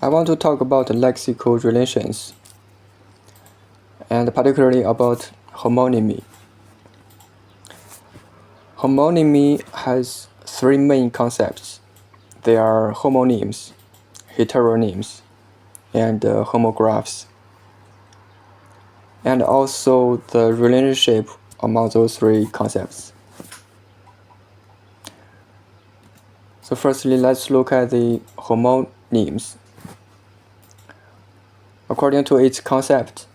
I want to talk about lexical relations, and particularly about homonymy. Homonymy has three main concepts. They are homonyms, heteronyms, and homographs, and also the relationship among those three concepts. So firstly, let's look at the homonyms. According to its concept,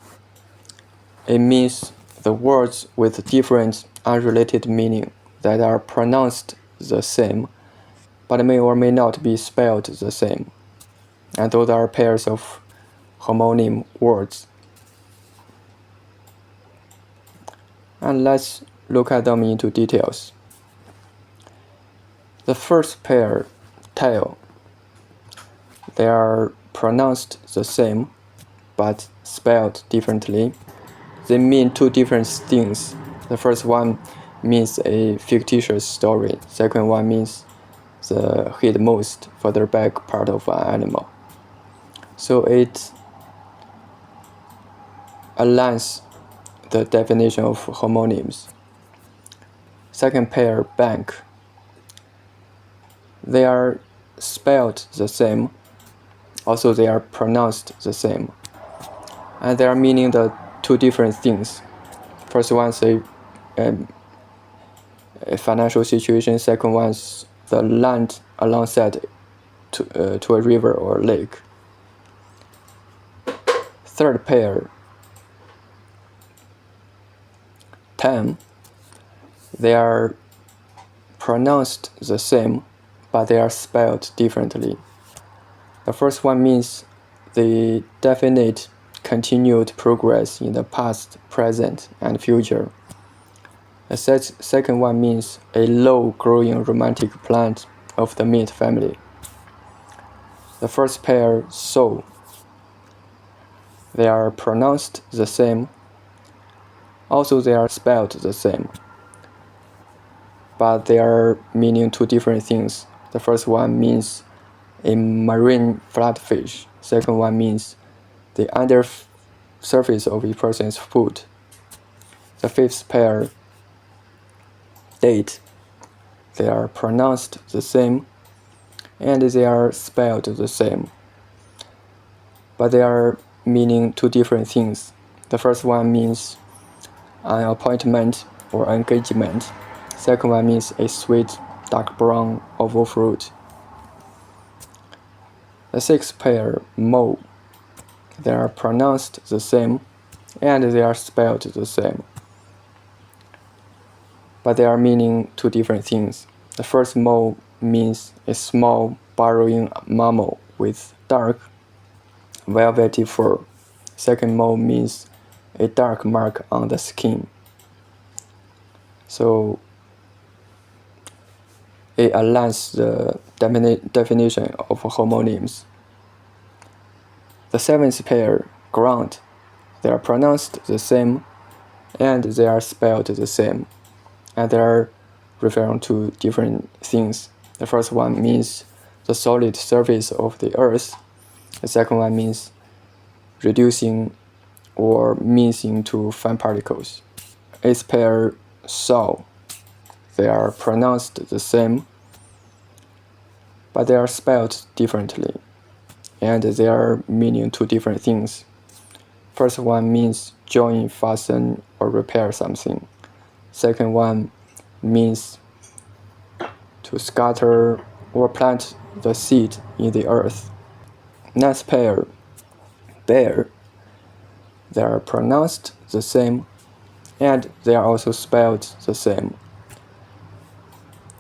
it means the words with different unrelated meaning that are pronounced the same, but may or may not be spelled the same. And those are pairs of homonym words. And let's look at them into details. The first pair, tail, they are pronounced the same, but spelled differently. They mean two different things. The first one means a fictitious story. Second one means the hindmost further back part of an animal. So it aligns the definition of homonyms. Second pair, bank. They are spelled the same. Also, they are pronounced the same. And they are meaning the two different things. First one is a financial situation. Second one is the land alongside to a river or lake. Third pair, ten. They are pronounced the same, but they are spelled differently. The first one means the definite continued progress in the past, present, and future. The second one means a low-growing romantic plant of the mint family. The first pair, so. They are pronounced the same. Also, they are spelled the same, but they are meaning two different things. The first one means a marine flatfish. Second one means the under surface of a person's foot. The fifth pair, date. They are pronounced the same, and they are spelled the same, but they are meaning two different things. The first one means an appointment or engagement. Second one means a sweet dark brown oval fruit. The sixth pair, mo. They are pronounced the same, and they are spelled the same, but they are meaning two different things. The first mo means a small burrowing mammal with dark, velvety fur. Second mo means a dark mark on the skin. So it aligns the definition of homonyms. The seventh pair, ground. They are pronounced the same, and they are spelled the same, and they are referring to different things. The first one means the solid surface of the earth. The second one means reducing or mincing to fine particles. Eighth pair, saw. They are pronounced the same, but they are spelled differently, and they are meaning two different things. First one means join, fasten, or repair something. Second one means to scatter or plant the seed in the earth. Next pair, bear. They are pronounced the same, and they are also spelled the same,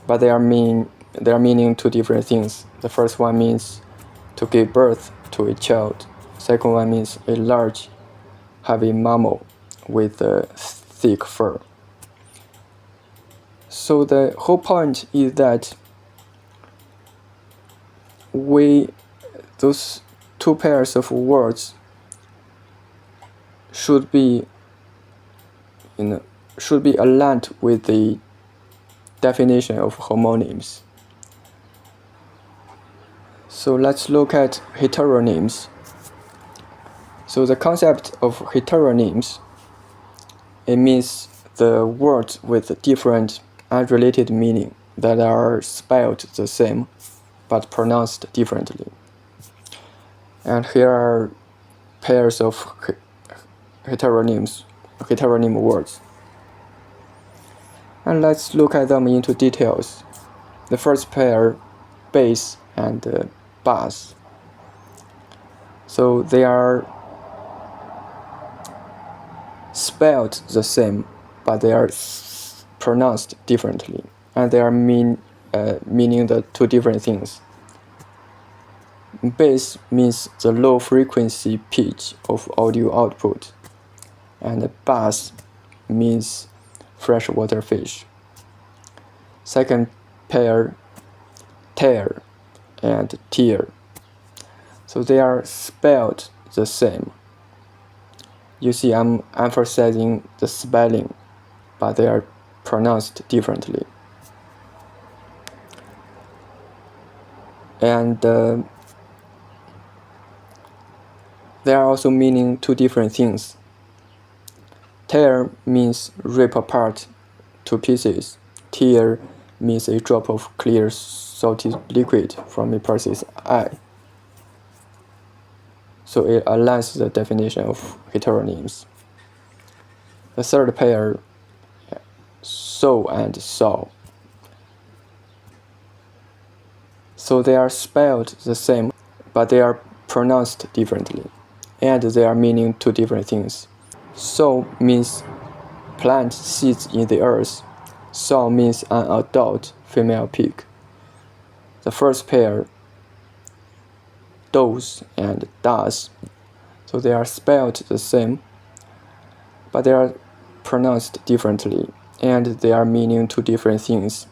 but they are meaning two different things. The first one means to give birth to a child. Second one means a large, heavy mammal with thick fur. So the whole point is that those two pairs of words should be aligned with the definition of homonyms. So let's look at heteronyms. So the concept of heteronyms, it means the words with different unrelated meaning that are spelled the same but pronounced differently. And here are pairs of heteronym words. And let's look at them into details. The first pair, bass and bass. So they are spelled the same, but they are pronounced differently, and they are meaning the two different things. Bass means the low frequency pitch of audio output, and bass means freshwater fish. Second pair, tear and tear. So they are spelled the same. You see, I'm emphasizing the spelling, but they are pronounced differently. And they are also meaning two different things. Tear means rip apart to pieces. Tear means a drop of clear salty liquid from a person's eye. So it aligns the definition of heteronyms. The third pair, so and saw. So they are spelled the same, but they are pronounced differently, and they are meaning two different things. Sow means plant seeds in the earth. Saw means an adult female pig. The first pair, does and does. So they are spelled the same, but they are pronounced differently, and they are meaning two different things.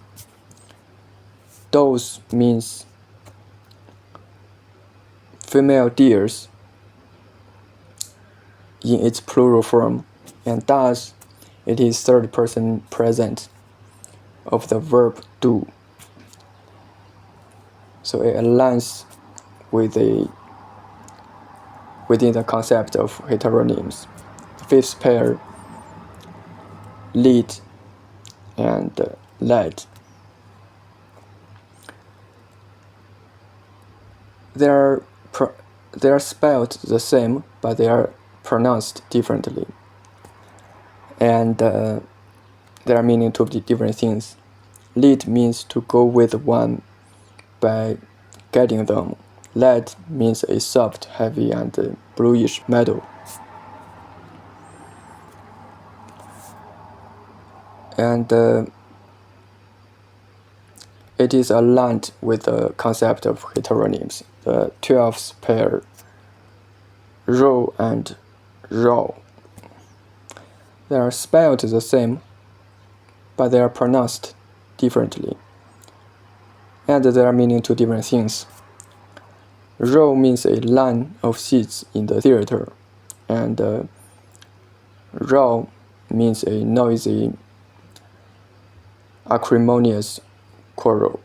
Does means female deers in its plural form, and does, it is third person present of the verb do. So it aligns within the concept of heteronyms. Fifth pair, lead and led. They are spelled the same, but they are pronounced differently, and they are meaning two different things. Lead means to go with one by guiding them. Lead means a soft, heavy, and bluish metal. And it is aligned with the concept of heteronyms. The 12th pair, row and row. They are spelled the same, but they are pronounced differently, and they are meaning two different things. Row means a line of seats in the theater, and row means a noisy, acrimonious quarrel.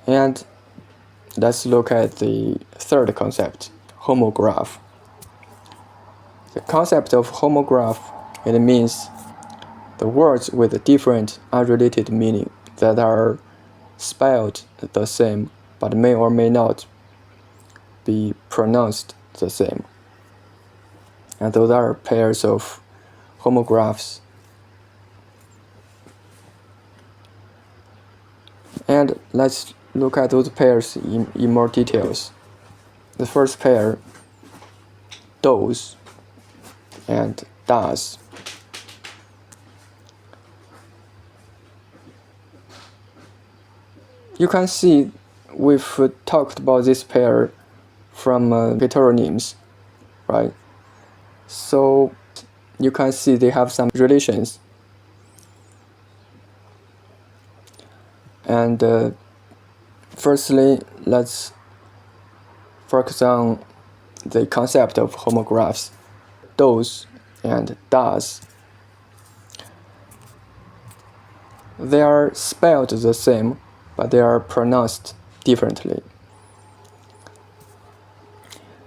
And let's look at the third concept, homograph. The concept of homograph, it means the words with different unrelated meaning that are spelled the same but may or may not be pronounced the same. And those are pairs of homographs. And let's look at those pairs in more details. The first pair, does and does. You can see we've talked about this pair from heteronyms, right? So you can see they have some relations. And firstly, let's focus on the concept of homographs, does and does. They are spelled the same, but they are pronounced differently.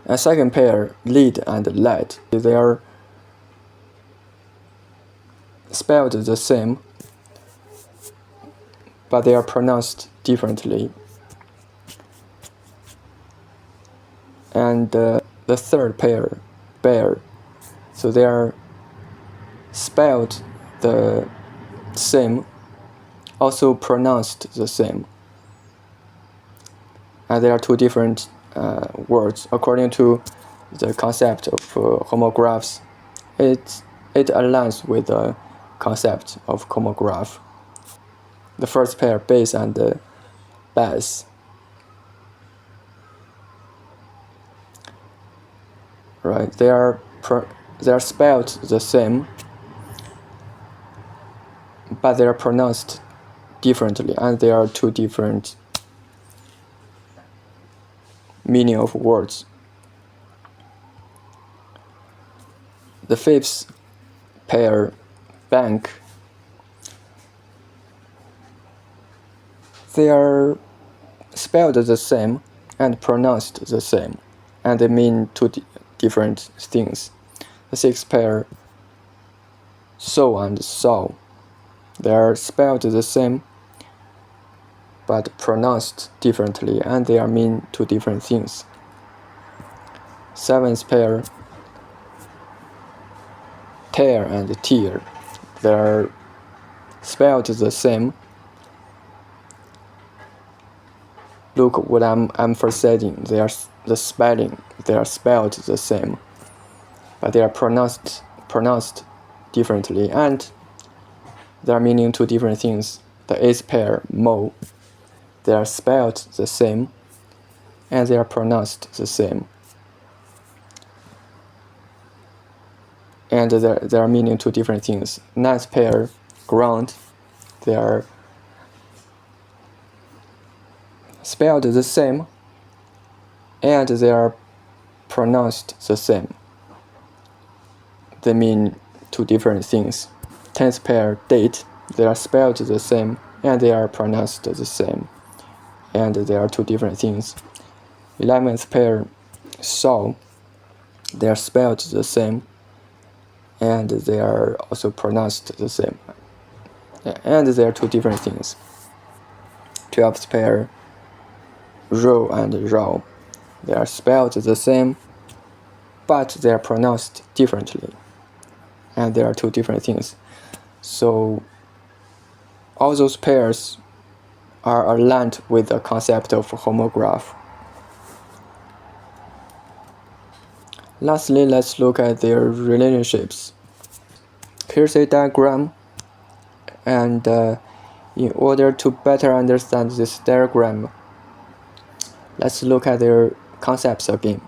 A second pair, lead and led, they are spelled the same, but they are pronounced differently. And the third pair, bear, so they are spelled the same, also pronounced the same. And there are two different words. According to the concept of homographs, it aligns with the concept of homograph. The first pair, bass and bass. Right, they are spelled the same, but they are pronounced differently, and there are two different meaning of words. The fifth pair, bank, they are spelled the same and pronounced the same, and they mean two different things. The sixth pair, sow and saw, they are spelled the same but pronounced differently, and they are mean two different things. Seventh pair, tear and tear, they are spelled the same. Look what I'm emphasizing, they are the spelling, they are spelled the same, but they are pronounced differently, and they are meaning two different things. The eighth pair, mow, they are spelled the same, and they are pronounced the same, and they are meaning two different things. Ninth pair, ground, they are spelled the same, and they are pronounced the same. They mean two different things. 10th pair, date, they are spelled the same, and they are pronounced the same, and they are two different things. 11th pair, saw, they are spelled the same, and they are also pronounced the same, and they are two different things. 12th pair, row and row, they are spelled the same, but they are pronounced differently, and they are two different things. So all those pairs are aligned with the concept of homograph. Lastly, let's look at their relationships. Here's a diagram, and in order to better understand this diagram, let's look at their concepts again.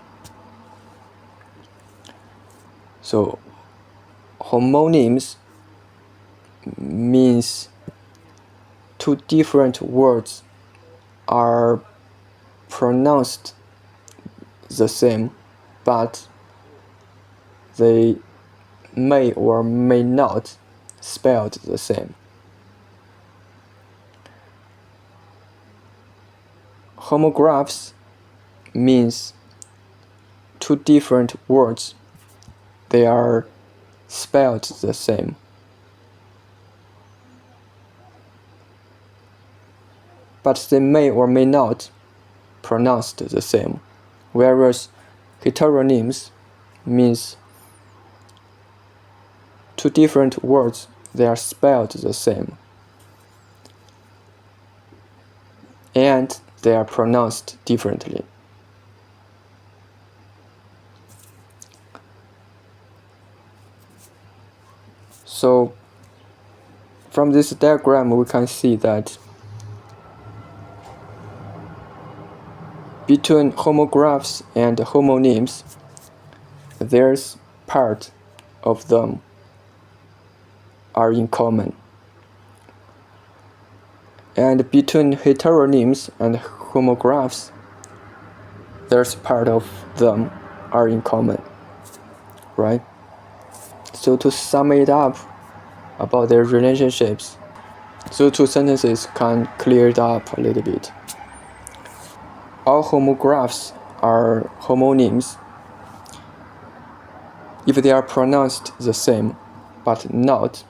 So homonyms means two different words are pronounced the same, but they may or may not spelled the same. Homographs means two different words, they are spelled the same, but they may or may not pronounced the same. Whereas heteronyms means two different words, they are spelled the same, and they are pronounced differently. So from this diagram we can see that between homographs and homonyms, there's part of them are in common, and between heteronyms and homographs, there's part of them are in common, right? So to sum it up about their relationships, those two sentences can clear it up a little bit. All homographs are homonyms if they are pronounced the same, but not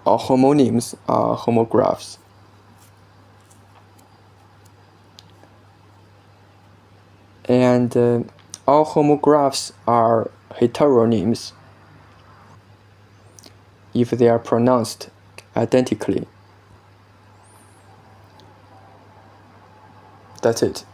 all homonyms are homographs. And all homographs are heteronyms if they are pronounced identically. That's it.